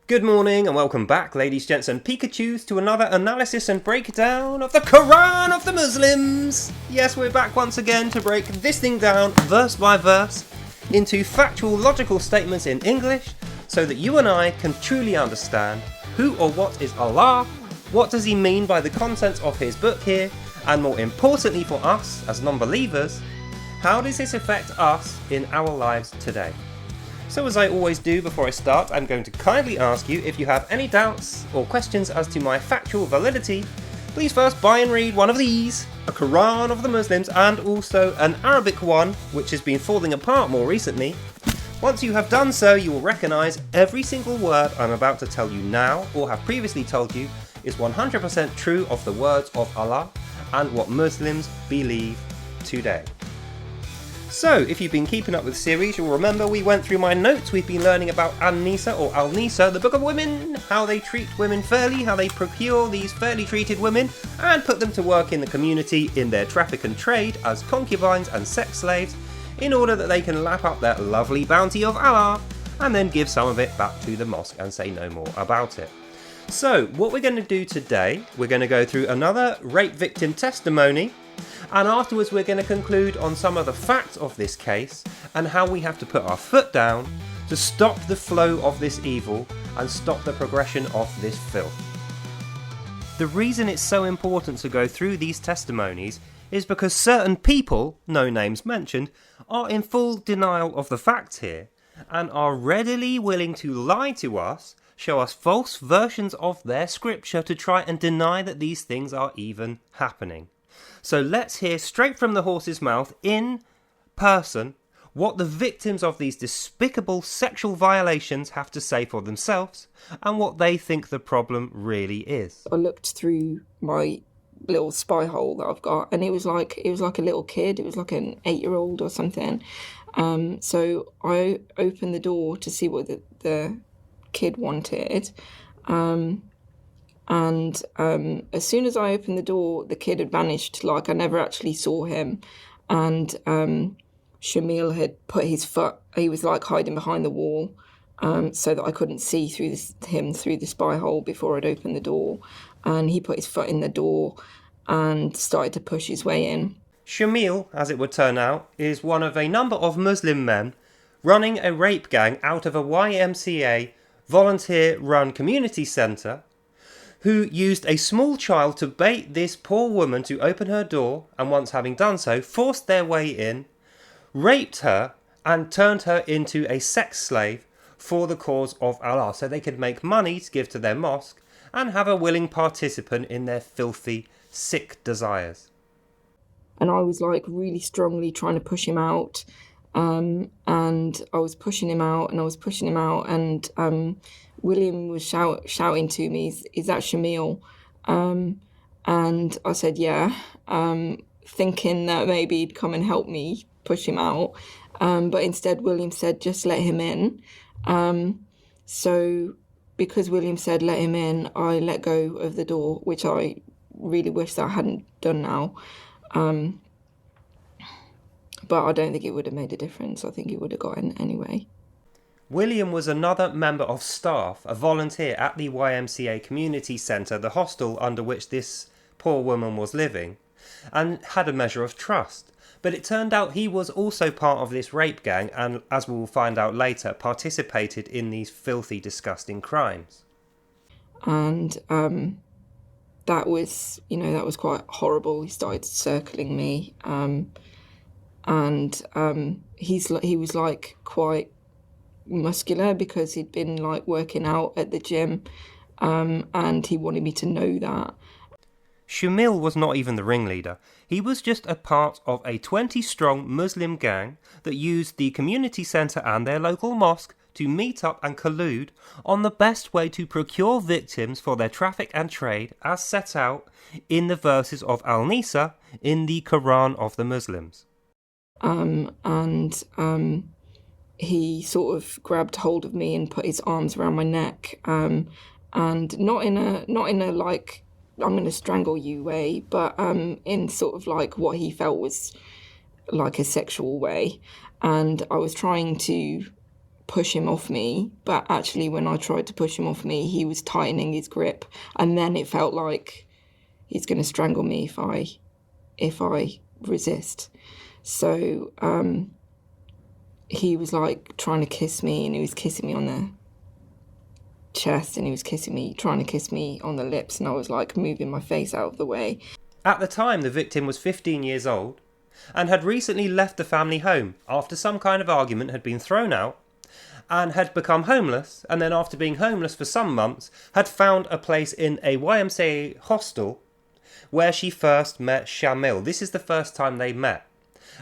Good morning and welcome back, ladies, gents and Pikachus, to another analysis and breakdown of the Koran of the Muslims. Yes, we're back once again to break this thing down verse by verse into factual, logical statements in English so that you and I can truly understand who or what is Allah, what does he mean by the contents of his book here, and more importantly for us as non-believers, how does this affect us in our lives today? So as I always do before I start, I'm going to kindly ask you if you have any doubts or questions as to my factual validity, please first buy and read one of these, a Quran of the Muslims, and also an Arabic one, which has been falling apart more recently. Once you have done so, you will recognise every single word I'm about to tell you now, or have previously told you, is 100% true of the words of Allah and what Muslims believe today. So, if you've been keeping up with the series, you'll remember we went through my notes. We've been learning about An-Nisa or Al-Nisa, the Book of Women, how they treat women fairly, how they procure these fairly treated women, and put them to work in the community in their traffic and trade as concubines and sex slaves, in order that they can lap up that lovely bounty of Allah, and then give some of it back to the mosque and say no more about it. So, what we're going to do today, we're going to go through another rape victim testimony, and afterwards we're going to conclude on some of the facts of this case and how we have to put our foot down to stop the flow of this evil and stop the progression of this filth. The reason it's so important to go through these testimonies is because certain people, no names mentioned, are in full denial of the facts here and are readily willing to lie to us, show us false versions of their scripture to try and deny that these things are even happening. So let's hear straight from the horse's mouth, in person, what the victims of these despicable sexual violations have to say for themselves and what they think the problem really is. I looked through my little spy hole that I've got, and it was like a little kid. It was like an 8-year-old or something. So I opened the door to see what the kid wanted. And as soon as I opened the door, the kid had vanished. Like, I never actually saw him. And Shamil had put his foot, he was like hiding behind the wall, so that I couldn't see him through the spy hole before I'd opened the door. And he put his foot in the door and started to push his way in. Shamil, as it would turn out, is one of a number of Muslim men running a rape gang out of a YMCA volunteer-run community centre, who used a small child to bait this poor woman to open her door, and once having done so, forced their way in, raped her, and turned her into a sex slave for the cause of Allah, so they could make money to give to their mosque and have a willing participant in their filthy, sick desires. And I was like really strongly trying to push him out, and I was pushing him out, and William was shouting to me, is that Shamil? And I said, yeah, thinking that maybe he'd come and help me push him out. But instead, William said, just let him in. So because William said, let him in, I let go of the door, which I really wish that I hadn't done now. But I don't think it would have made a difference. I think he would have got in anyway. William was another member of staff, a volunteer at the YMCA community centre, the hostel under which this poor woman was living, and had a measure of trust. But it turned out he was also part of this rape gang and, as we will find out later, participated in these filthy, disgusting crimes. And that was quite horrible. He started circling me, and he was like quite muscular because he'd been like working out at the gym, and he wanted me to know that. Shamil was not even the ringleader. He was just a part of a 20-strong Muslim gang that used the community centre and their local mosque to meet up and collude on the best way to procure victims for their traffic and trade as set out in the verses of Al-Nisa in the Koran of the Muslims. He sort of grabbed hold of me and put his arms around my neck, and not in a like I'm going to strangle you way, but in sort of like what he felt was like a sexual way. And I was trying to push him off me, but actually when I tried to push him off me, he was tightening his grip, and then it felt like he's going to strangle me if I resist. So he was like trying to kiss me, and he was kissing me on the chest, and he was trying to kiss me on the lips, and I was like moving my face out of the way. At the time, the victim was 15 years old and had recently left the family home after some kind of argument had been thrown out, and had become homeless, and then after being homeless for some months had found a place in a YMCA hostel where she first met Shamil. This is the first time they met.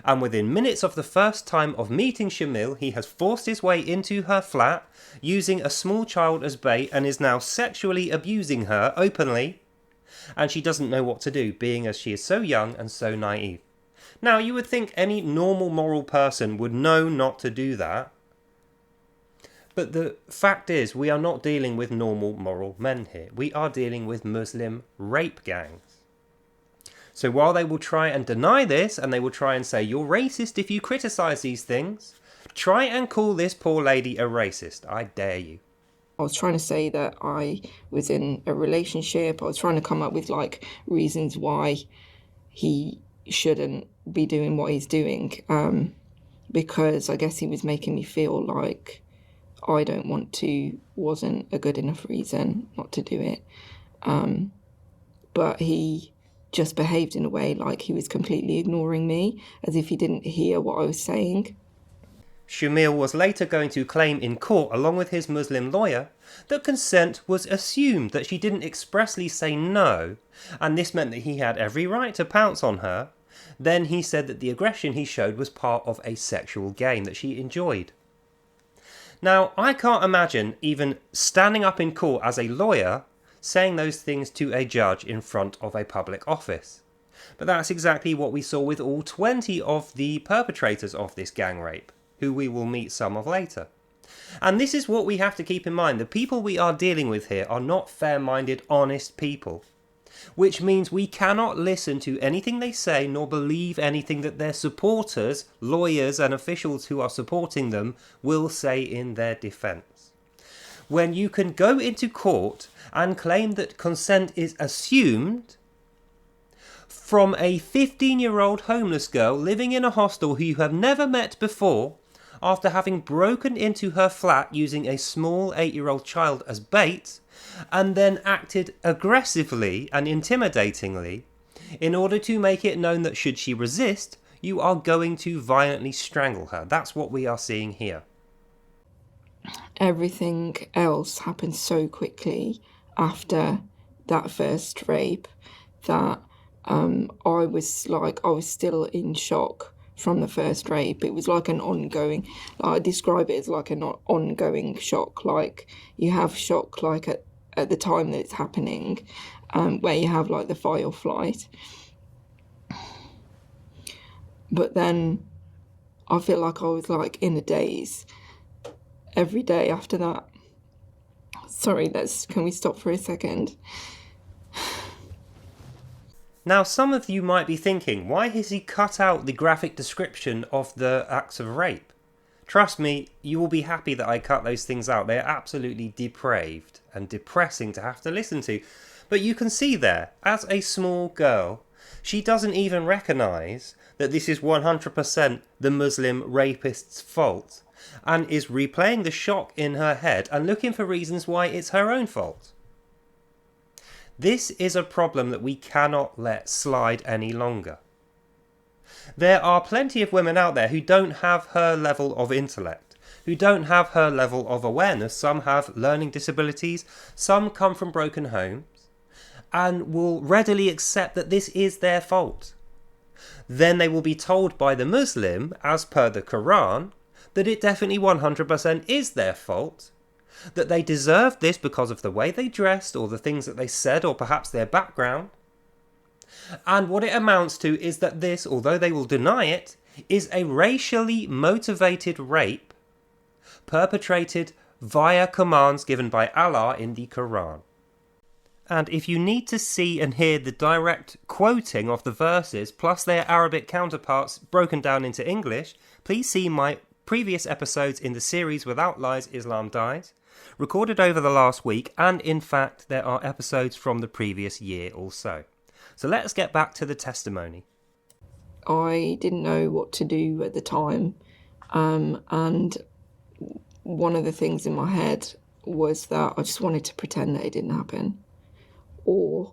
And within minutes of the first time of meeting Shamil, he has forced his way into her flat using a small child as bait and is now sexually abusing her openly, and she doesn't know what to do, being as she is so young and so naive. Now, you would think any normal moral person would know not to do that, but the fact is we are not dealing with normal moral men here. We are dealing with Muslim rape gangs. So while they will try and deny this, and they will try and say, you're racist if you criticise these things, try and call this poor lady a racist. I dare you. I was trying to say that I was in a relationship. I was trying to come up with like reasons why he shouldn't be doing what he's doing, because I guess he was making me feel like I don't want to wasn't a good enough reason not to do it. But he just behaved in a way like he was completely ignoring me, as if he didn't hear what I was saying. Shamil was later going to claim in court, along with his Muslim lawyer, that consent was assumed, that she didn't expressly say no, and this meant that he had every right to pounce on her. Then he said that the aggression he showed was part of a sexual game that she enjoyed. Now, I can't imagine even standing up in court as a lawyer saying those things to a judge in front of a public office. But that's exactly what we saw with all 20 of the perpetrators of this gang rape, who we will meet some of later. And this is what we have to keep in mind. The people we are dealing with here are not fair-minded, honest people, which means we cannot listen to anything they say nor believe anything that their supporters, lawyers and officials who are supporting them will say in their defence. When you can go into court and claim that consent is assumed from a 15-year-old homeless girl living in a hostel who you have never met before, after having broken into her flat using a small 8-year-old child as bait, and then acted aggressively and intimidatingly in order to make it known that should she resist, you are going to violently strangle her. That's what we are seeing here. Everything else happened so quickly after that first rape that I was still in shock from the first rape. It was like an ongoing, I describe it as like an ongoing shock. Like you have shock like at the time that it's happening, where you have like the fight or flight. But then I feel like I was like in a daze every day after that. Sorry, can we stop for a second? Now, some of you might be thinking, why has he cut out the graphic description of the acts of rape? Trust me, you will be happy that I cut those things out. They're absolutely depraved and depressing to have to listen to. But you can see there, as a small girl, she doesn't even recognise that this is 100% the Muslim rapist's fault, and is replaying the shock in her head and looking for reasons why it's her own fault. This is a problem that we cannot let slide any longer. There are plenty of women out there who don't have her level of intellect, who don't have her level of awareness. Some have learning disabilities, some come from broken homes, and will readily accept that this is their fault. Then they will be told by the Muslim, as per the Koran, that it definitely 100% is their fault, that they deserved this because of the way they dressed or the things that they said or perhaps their background. And what it amounts to is that this, although they will deny it, is a racially motivated rape perpetrated via commands given by Allah in the Quran. And if you need to see and hear the direct quoting of the verses plus their Arabic counterparts broken down into English, please see my previous episodes in the series Without Lies Islam Dies, recorded over the last week, and in fact there are episodes from the previous year also. So let's get back to the testimony. I didn't know what to do at the time, and one of the things in my head was that I just wanted to pretend that it didn't happen, or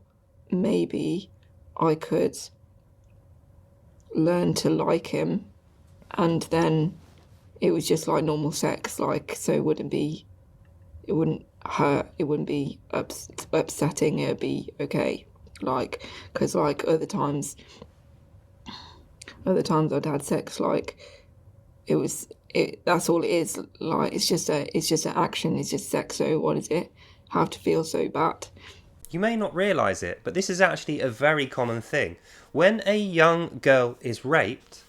maybe I could learn to like him, and then it was just like normal sex, like, so it wouldn't hurt, it wouldn't be upsetting, it would be okay, like, because like other times I'd had sex, like that's all it is, like it's just an action, it's just sex, so what does it have to feel so bad? You may not realise it, but this is actually a very common thing. When a young girl is raped,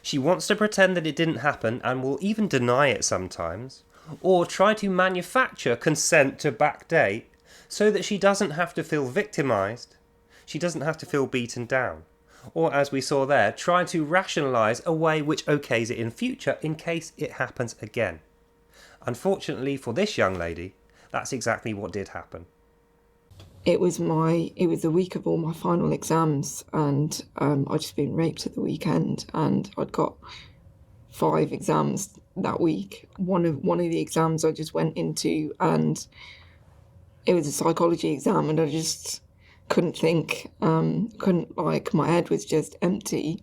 she wants to pretend that it didn't happen and will even deny it sometimes, or try to manufacture consent to backdate so that she doesn't have to feel victimised, she doesn't have to feel beaten down, or as we saw there, try to rationalise a way which okays it in future in case it happens again. Unfortunately for this young lady, that's exactly what did happen. It was the week of all my final exams, and I'd just been raped at the weekend, and I'd got 5 exams that week. One of the exams I just went into, and it was a psychology exam, and I just couldn't think, my head was just empty.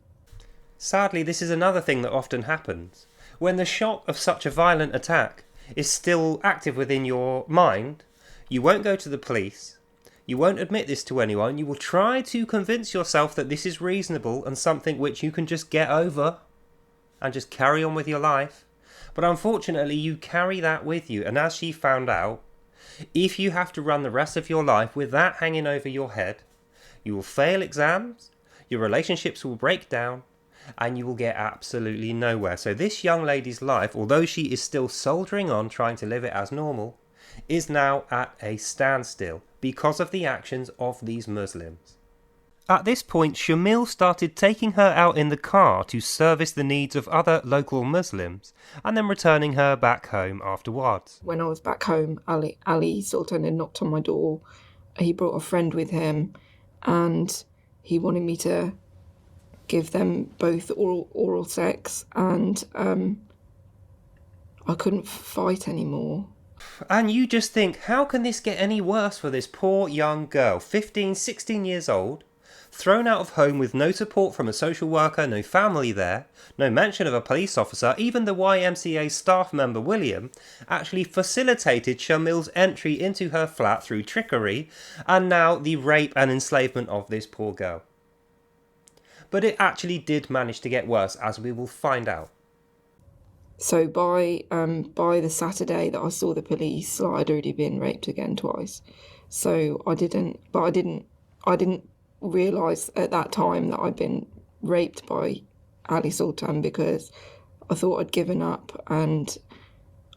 Sadly, this is another thing that often happens. When the shock of such a violent attack is still active within your mind, you won't go to the police, you won't admit this to anyone, you will try to convince yourself that this is reasonable and something which you can just get over and just carry on with your life. But unfortunately, you carry that with you, and as she found out, if you have to run the rest of your life with that hanging over your head, you will fail exams, your relationships will break down, and you will get absolutely nowhere. So this young lady's life, although she is still soldiering on trying to live it as normal, is now at a standstill because of the actions of these Muslims. At this point, Shamil started taking her out in the car to service the needs of other local Muslims, and then returning her back home afterwards. When I was back home, Ali Sultan had knocked on my door. He brought a friend with him, and he wanted me to give them both oral sex, and I couldn't fight anymore. And you just think, how can this get any worse for this poor young girl, 15, 16 years old, thrown out of home with no support from a social worker, no family there, no mention of a police officer. Even the YMCA staff member William actually facilitated Shamil's entry into her flat through trickery, and now the rape and enslavement of this poor girl. But it actually did manage to get worse, as we will find out. So by the Saturday that I saw the police, I'd already been raped again twice. So I didn't realise at that time that I'd been raped by Ali Sultan, because I thought I'd given up, and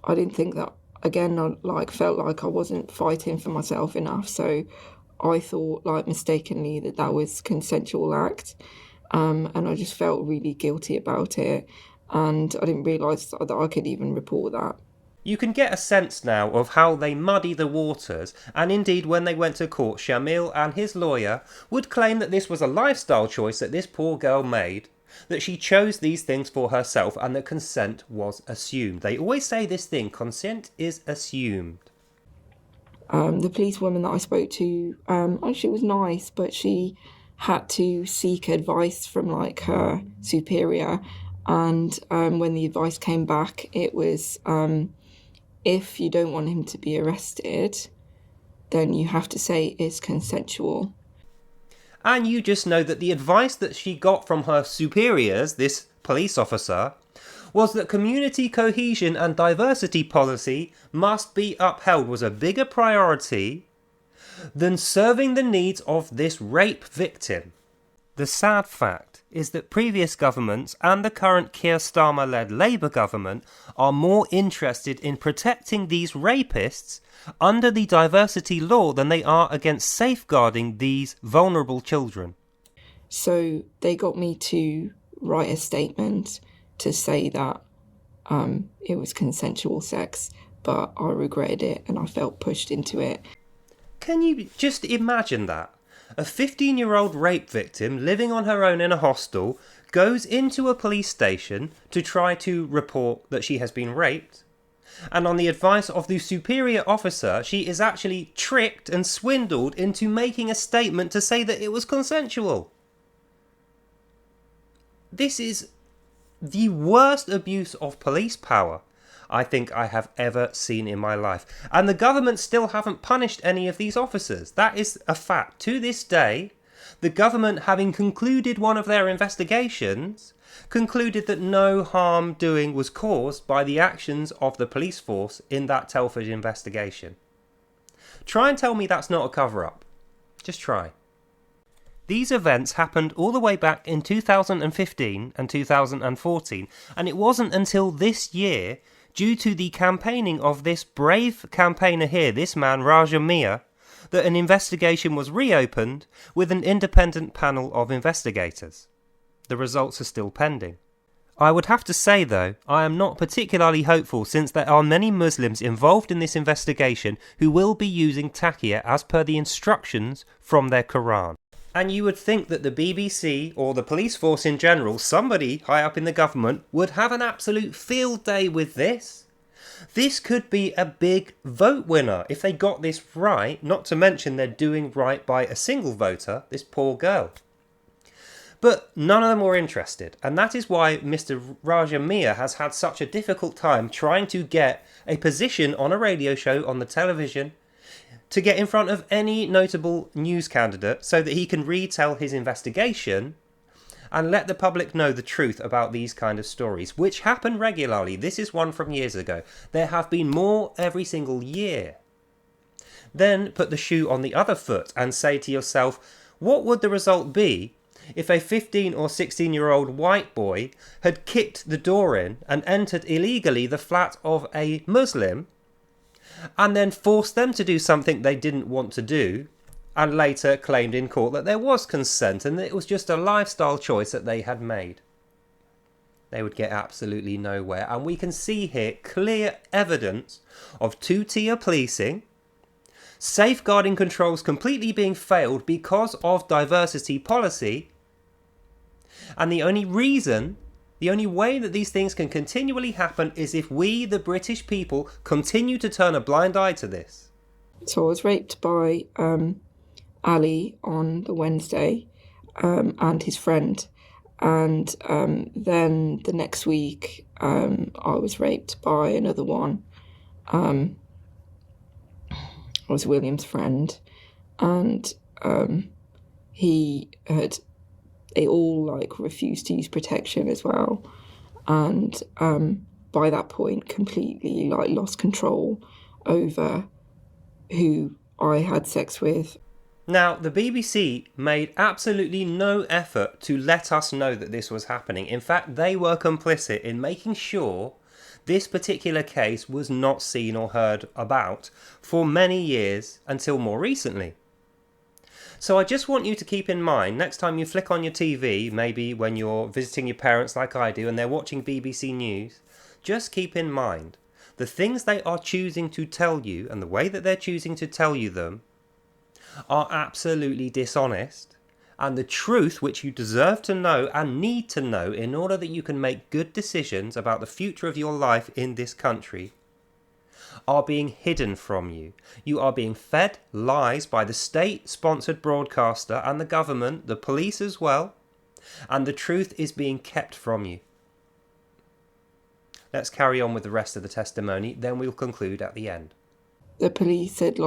I didn't think that, again, I felt like I wasn't fighting for myself enough. So I thought, mistakenly, that was consensual act, and I just felt really guilty about it. and I didn't realise that I could even report that. You can get a sense now of how they muddy the waters, and indeed when they went to court, Shamil and his lawyer would claim that this was a lifestyle choice that this poor girl made, that she chose these things for herself and that consent was assumed. They always say this thing, consent is assumed. The policewoman that I spoke to, she was nice, but she had to seek advice from like her superior, and when the advice came back, it was if you don't want him to be arrested, then you have to say it's consensual. And you just know that the advice that she got from her superiors, this police officer, was that community cohesion and diversity policy must be upheld, was a bigger priority than serving the needs of this rape victim. The sad fact is that previous governments and the current Keir Starmer-led Labour government are more interested in protecting these rapists under the diversity law than they are against safeguarding these vulnerable children. So they got me to write a statement to say that it was consensual sex, but I regretted it and I felt pushed into it. Can you just imagine that? A 15-year-old rape victim living on her own in a hostel goes into a police station to try to report that she has been raped, and on the advice of the superior officer, she is actually tricked and swindled into making a statement to say that it was consensual. This is the worst abuse of police power I think I have ever seen in my life. And the government still haven't punished any of these officers. That is a fact. To this day, the government, having concluded one of their investigations, concluded that no harm doing was caused by the actions of the police force in that Telford investigation. Try and tell me that's not a cover-up. Just try. These events happened all the way back in 2015 and 2014, and it wasn't until this year, due to the campaigning of this brave campaigner here, this man Raja Miah, that an investigation was reopened with an independent panel of investigators. The results are still pending. I would have to say though, I am not particularly hopeful since there are many Muslims involved in this investigation who will be using taqiyya as per the instructions from their Koran. And you would think that the BBC or the police force in general, somebody high up in the government, would have an absolute field day with this. This could be a big vote winner if they got this right, not to mention they're doing right by a single voter, this poor girl. But none of them were interested, and that is why Mr. Raja Miah has had such a difficult time trying to get a position on a radio show on the television, to get in front of any notable news candidate so that he can retell his investigation and let the public know the truth about these kind of stories, which happen regularly. This is one from years ago. There have been more every single year. Then put the shoe on the other foot and say to yourself, what would the result be if a 15 or 16-year-old white boy had kicked the door in and entered illegally the flat of a Muslim and then forced them to do something they didn't want to do, and later claimed in court that there was consent and that it was just a lifestyle choice that they had made? They would get absolutely nowhere. And we can see here clear evidence of two-tier policing, safeguarding controls completely being failed because of diversity policy, and the only way that these things can continually happen is if we, the British people, continue to turn a blind eye to this. So I was raped by Ali on the Wednesday and his friend. And then the next week I was raped by another one. I was William's friend. And they all refused to use protection as well, and by that point completely lost control over who I had sex with. Now, the BBC made absolutely no effort to let us know that this was happening. In fact, they were complicit in making sure this particular case was not seen or heard about for many years until more recently. So I just want you to keep in mind, next time you flick on your TV, maybe when you're visiting your parents like I do and they're watching BBC News, just keep in mind the things they are choosing to tell you and the way that they're choosing to tell you them are absolutely dishonest, and the truth which you deserve to know and need to know in order that you can make good decisions about the future of your life in this country are being hidden from you. You are being fed lies by the state-sponsored broadcaster and the government, the police as well, and the truth is being kept from you. Let's carry on with the rest of the testimony, then we'll conclude at the end. The police had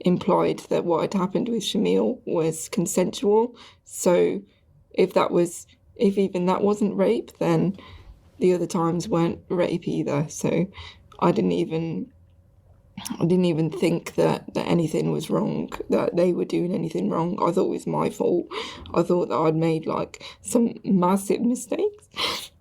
implied that what had happened with Shamil was consensual. So if even that wasn't rape, then the other times weren't rape either. So I didn't even think that anything was wrong, that they were doing anything wrong. I thought it was my fault. I thought that I'd made some massive mistakes.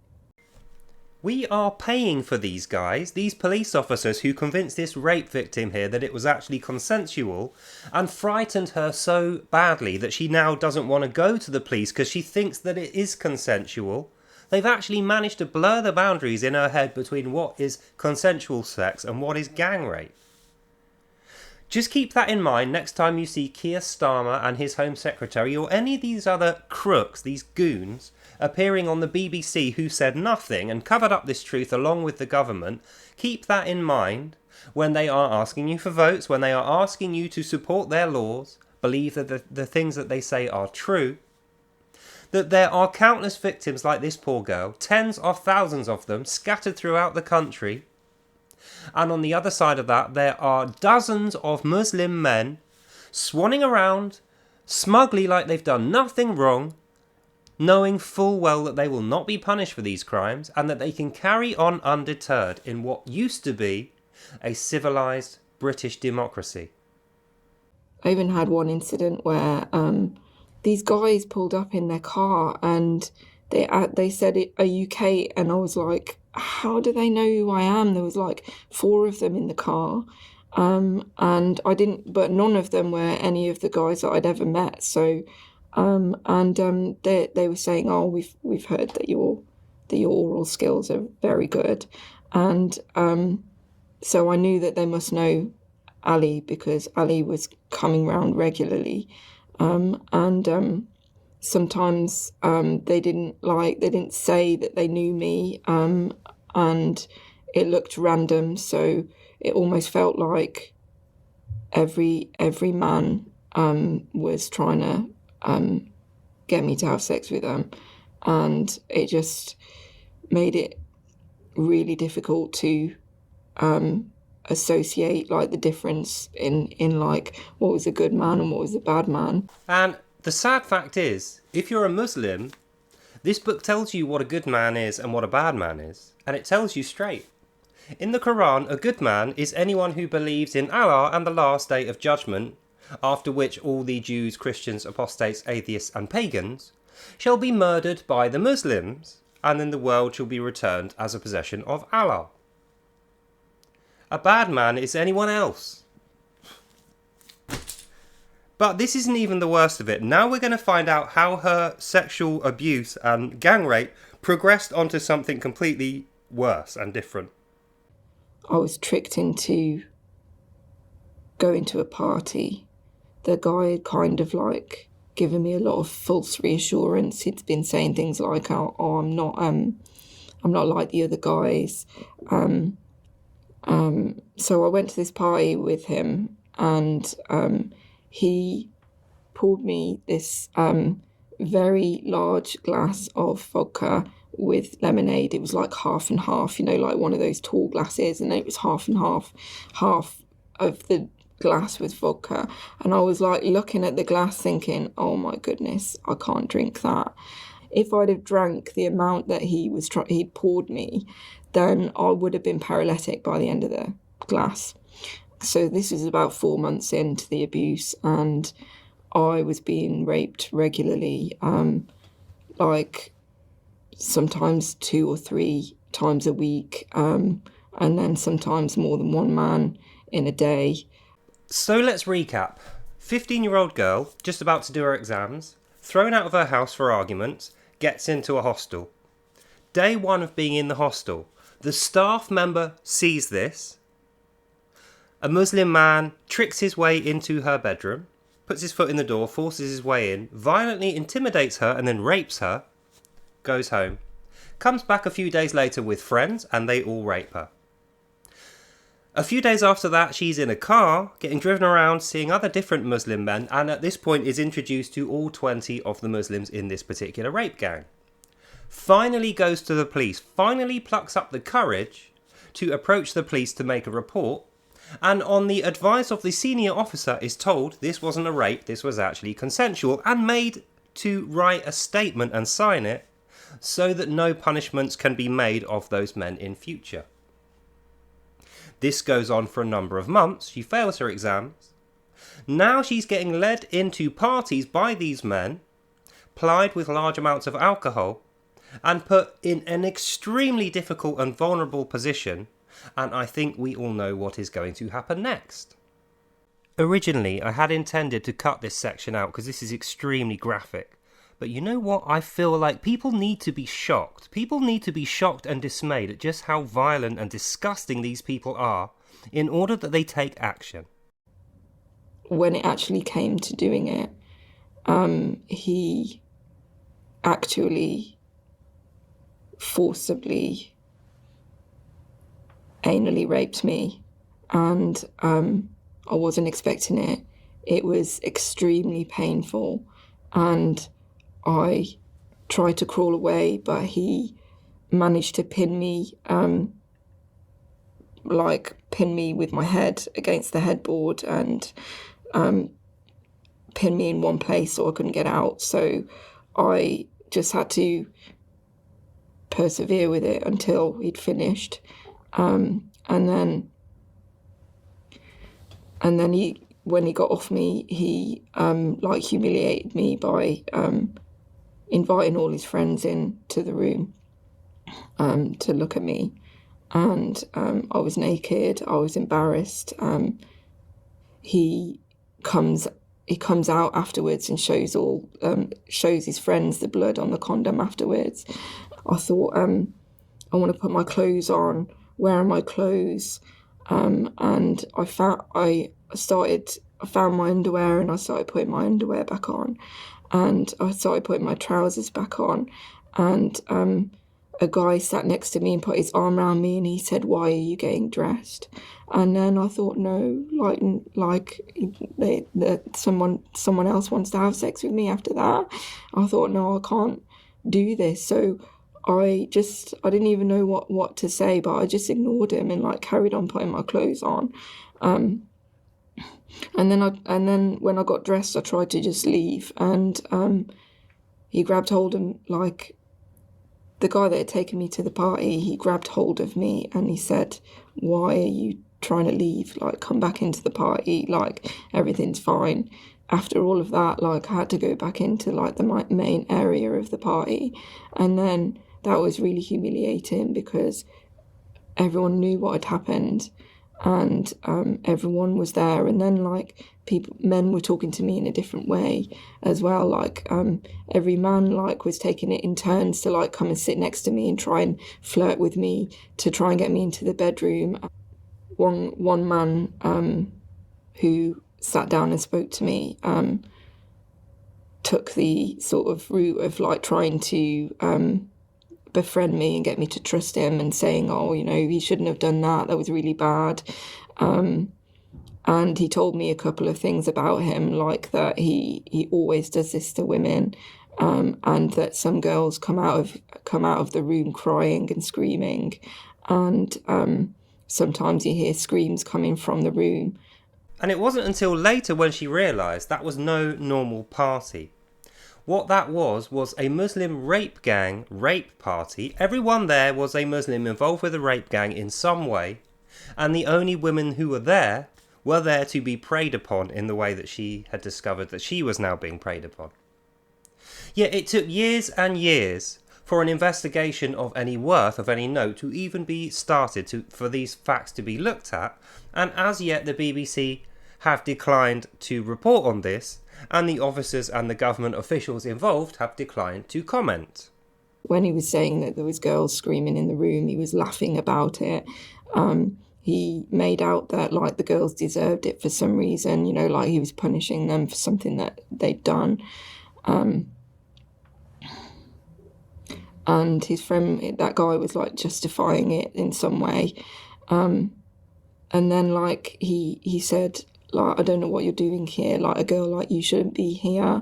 We are paying for these guys, these police officers who convinced this rape victim here that it was actually consensual and frightened her so badly that she now doesn't want to go to the police because she thinks that it is consensual. They've actually managed to blur the boundaries in her head between what is consensual sex and what is gang rape. Just keep that in mind next time you see Keir Starmer and his Home Secretary or any of these other crooks, these goons, appearing on the BBC who said nothing and covered up this truth along with the government. Keep that in mind when they are asking you for votes, when they are asking you to support their laws, believe that the things that they say are true, that there are countless victims like this poor girl, tens of thousands of them scattered throughout the country. And on the other side of that, there are dozens of Muslim men swanning around smugly like they've done nothing wrong, knowing full well that they will not be punished for these crimes and that they can carry on undeterred in what used to be a civilised British democracy. I even had one incident where these guys pulled up in their car and they said, "Are you Kate?" And I was like, how do they know who I am? There was 4 of them in the car, and but none of them were any of the guys that I'd ever met. So, they were saying, "Oh, we've heard that your oral skills are very good," and so I knew that they must know Ali because Ali was coming round regularly, sometimes they didn't say that they knew me, and it looked random, so it almost felt like every man was trying to get me to have sex with them, and it just made it really difficult to associate the difference in what was a good man and what was a bad man. And the sad fact is, if you're a Muslim, this book tells you what a good man is and what a bad man is, and it tells you straight. In the Quran, a good man is anyone who believes in Allah and the last day of judgment, after which all the Jews, Christians, apostates, atheists and pagans shall be murdered by the Muslims, and then the world shall be returned as a possession of Allah. A bad man is anyone else. But this isn't even the worst of it. Now we're going to find out how her sexual abuse and gang rape progressed onto something completely worse and different. I was tricked into going to a party. The guy had kind of given me a lot of false reassurance. He'd been saying things like, "Oh, I'm not like the other guys." So I went to this party with him, and he poured me this very large glass of vodka with lemonade. It was half and half, one of those tall glasses, and it was half and half. Half of the glass with vodka, and I was looking at the glass thinking, oh my goodness, I can't drink that. If I'd have drank the amount that he'd poured me, then I would have been paralytic by the end of the glass. So this was about 4 months into the abuse, and I was being raped regularly, sometimes 2 or 3 times a week, and then sometimes more than one man in a day. So let's recap. 15-year-old girl, just about to do her exams, thrown out of her house for arguments, gets into a hostel. Day 1 of being in the hostel, the staff member sees this. A Muslim man tricks his way into her bedroom, puts his foot in the door, forces his way in, violently intimidates her and then rapes her, goes home, comes back a few days later with friends and they all rape her. A few days after that, she's in a car, getting driven around, seeing other different Muslim men, and at this point is introduced to all 20 of the Muslims in this particular rape gang. Finally goes to the police, finally plucks up the courage to approach the police to make a report, and on the advice of the senior officer is told this wasn't a rape, this was actually consensual, and made to write a statement and sign it so that no punishments can be made of those men in future. This goes on for a number of months. She fails her exams. Now she's getting led into parties by these men, plied with large amounts of alcohol, and put in an extremely difficult and vulnerable position, and I think we all know what is going to happen next. Originally, I had intended to cut this section out because this is extremely graphic. But you know what? I feel like people need to be shocked. People need to be shocked and dismayed at just how violent and disgusting these people are in order that they take action. When it actually came to doing it, he actually forcibly anally raped me, and I wasn't expecting it. It was extremely painful, and I tried to crawl away, but he managed to pin me with my head against the headboard and pin me in one place so I couldn't get out. So I just had to persevere with it until he'd finished. And then he, when he got off me, he humiliated me by inviting all his friends in to the room to look at me, and I was naked. I was embarrassed. He comes out afterwards and shows his friends the blood on the condom afterwards. I thought, I want to put my clothes on. Where are my clothes? And I found my underwear, and I started putting my underwear back on. And I started putting my trousers back on, and a guy sat next to me and put his arm around me, and he said, "Why are you getting dressed?" And then I thought, no, someone else wants to have sex with me after that. I thought, no, I can't do this. So I didn't even know what to say, but I just ignored him and carried on putting my clothes on. And then when I got dressed, I tried to just leave, and he grabbed hold of, the guy that had taken me to the party, he grabbed hold of me and he said, "Why are you trying to leave? Come back into the party, everything's fine." After all of that, I had to go back into the main area of the party, and then that was really humiliating because everyone knew what had happened. And everyone was there, and then men were talking to me in a different way as well. Every man was taking it in turns to come and sit next to me and try and flirt with me to try and get me into the bedroom. One man who sat down and spoke to me took the sort of route of trying to befriend me and get me to trust him, and saying, "Oh, he shouldn't have done that was really bad." And he told me a couple of things about him, that he always does this to women, and that some girls come out of the room crying and screaming, and sometimes you hear screams coming from the room. And it wasn't until later when she realised that was no normal party. What that was a Muslim rape gang rape party. Everyone there was a Muslim involved with a rape gang in some way, and the only women who were there to be preyed upon in the way that she had discovered that she was now being preyed upon. Yet it took years and years for an investigation of any worth, of any note, to even be started for these facts to be looked at, and as yet the BBC have declined to report on this, and the officers and the government officials involved have declined to comment. When he was saying that there was girls screaming in the room, he was laughing about it. He made out that like the girls deserved it for some reason, you know, like he was punishing them for something that they'd done. And his friend, that guy, was like justifying it in some way. And then like he said, like, I don't know what you're doing here, like a girl like you shouldn't be here.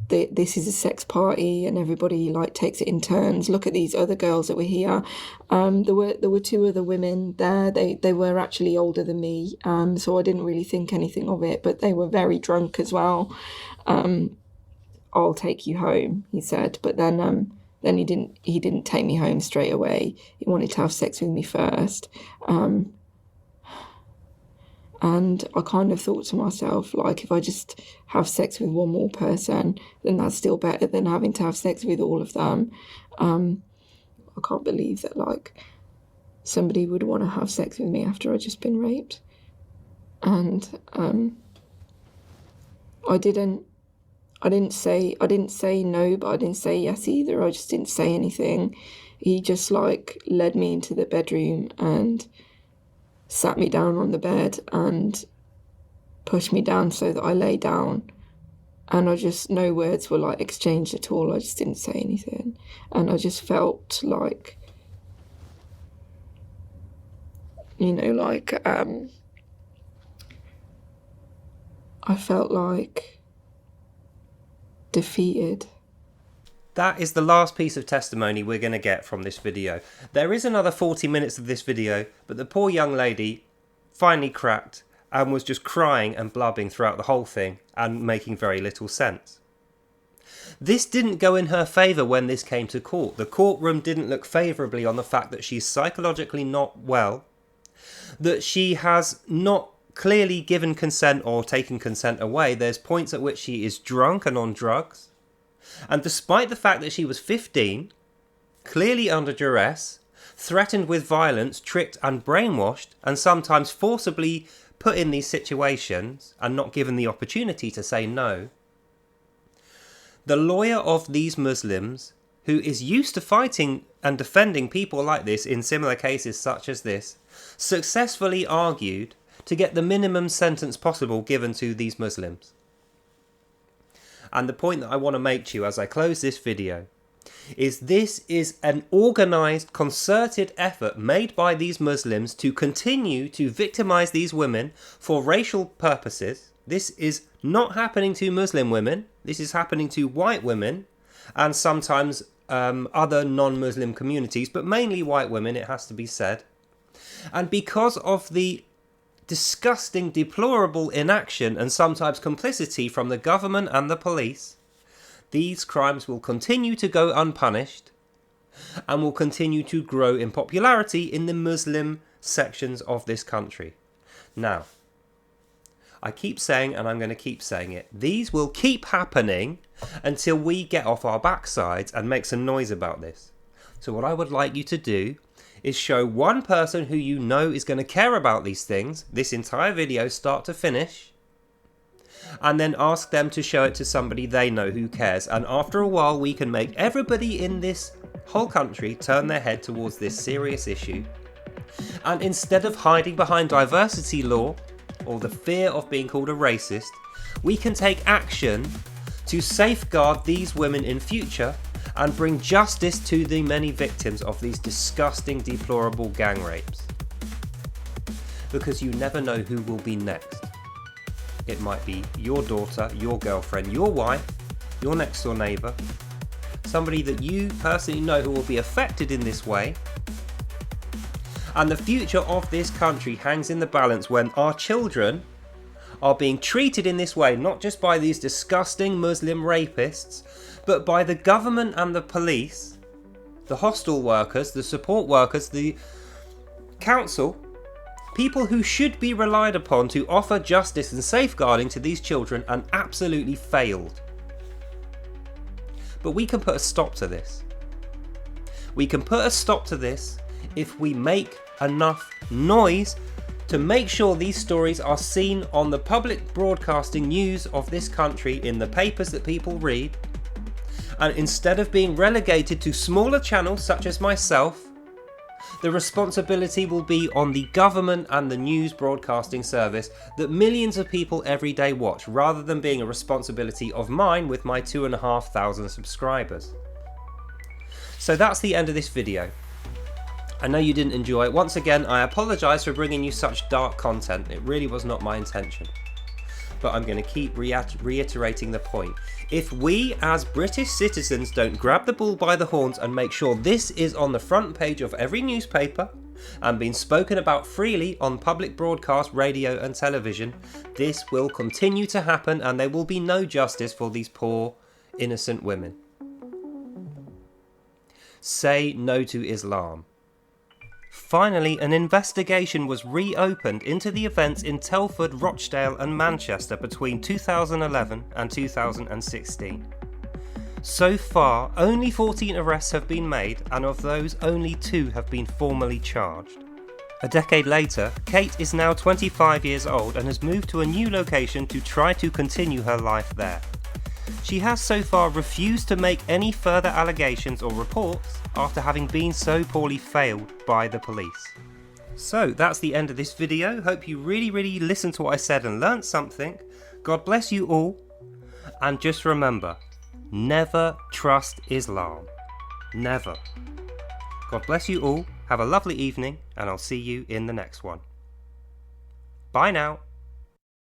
This is a sex party and everybody like takes it in turns. Look at these other girls that were here. There were two other women there. They were actually older than me, so I didn't really think anything of it, but they were very drunk as well. I'll take you home, he said, but then he didn't take me home straight away. He wanted to have sex with me first. And I kind of thought to myself, like, if I just have sex with one more person, then that's still better than having to have sex with all of them. I can't believe that, like, somebody would want to have sex with me after I'd just been raped. And I didn't say no, but I didn't say yes either. I just didn't say anything. He just, like, led me into the bedroom and sat me down on the bed and pushed me down so that I lay down. And no words were like exchanged at all. I just didn't say anything. And I just felt like, you know, like, I felt like defeated. That is the last piece of testimony we're going to get from this video. There is another 40 minutes of this video, but the poor young lady finally cracked and was just crying and blubbing throughout the whole thing and making very little sense. This didn't go in her favour when this came to court. The courtroom didn't look favourably on the fact that she's psychologically not well, that she has not clearly given consent or taken consent away. There's points at which she is drunk and on drugs. And despite the fact that she was 15, clearly under duress, threatened with violence, tricked and brainwashed, and sometimes forcibly put in these situations and not given the opportunity to say no, the lawyer of these Muslims, who is used to fighting and defending people like this in similar cases such as this, successfully argued to get the minimum sentence possible given to these Muslims. And the point that I want to make to you as I close this video is this is an organised, concerted effort made by these Muslims to continue to victimise these women for racial purposes. This is not happening to Muslim women. This is happening to white women and sometimes other non-Muslim communities, but mainly white women, it has to be said. And because of the disgusting, deplorable inaction and sometimes complicity from the government and the police, these crimes will continue to go unpunished and will continue to grow in popularity in the Muslim sections of this country. Now, I keep saying, and I'm going to keep saying it, these will keep happening until we get off our backsides and make some noise about this. So what I would like you to do is show one person who you know is going to care about these things, this entire video start to finish, and then ask them to show it to somebody they know who cares. And after a while, we can make everybody in this whole country turn their head towards this serious issue. And instead of hiding behind diversity law or the fear of being called a racist, we can take action to safeguard these women in future and bring justice to the many victims of these disgusting, deplorable gang rapes. Because you never know who will be next. It might be your daughter, your girlfriend, your wife, your next door neighbour, somebody that you personally know who will be affected in this way. And the future of this country hangs in the balance when our children are being treated in this way, not just by these disgusting Muslim rapists, but by the government and the police, the hostel workers, the support workers, the council, people who should be relied upon to offer justice and safeguarding to these children and absolutely failed. But we can put a stop to this. We can put a stop to this if we make enough noise to make sure these stories are seen on the public broadcasting news of this country in the papers that people read, and instead of being relegated to smaller channels such as myself, the responsibility will be on the government and the news broadcasting service that millions of people every day watch, rather than being a responsibility of mine with my 2,500 subscribers. So that's the end of this video. I know you didn't enjoy it. Once again, I apologise for bringing you such dark content. It really was not my intention. But I'm going to keep reiterating the point. If we as British citizens don't grab the bull by the horns and make sure this is on the front page of every newspaper and being spoken about freely on public broadcast, radio and television, this will continue to happen and there will be no justice for these poor, innocent women. Say no to Islam. Finally, an investigation was reopened into the events in Telford, Rochdale and Manchester between 2011 and 2016. So far, only 14 arrests have been made, and of those, only 2 have been formally charged. A decade later, Kate is now 25 years old and has moved to a new location to try to continue her life there. She has so far refused to make any further allegations or reports after having been so poorly failed by the police. So that's the end of this video. Hope you really listened to what I said and learnt something. God bless you all. And just remember, never trust Islam. Never. God bless you all. Have a lovely evening and I'll see you in the next one. Bye now.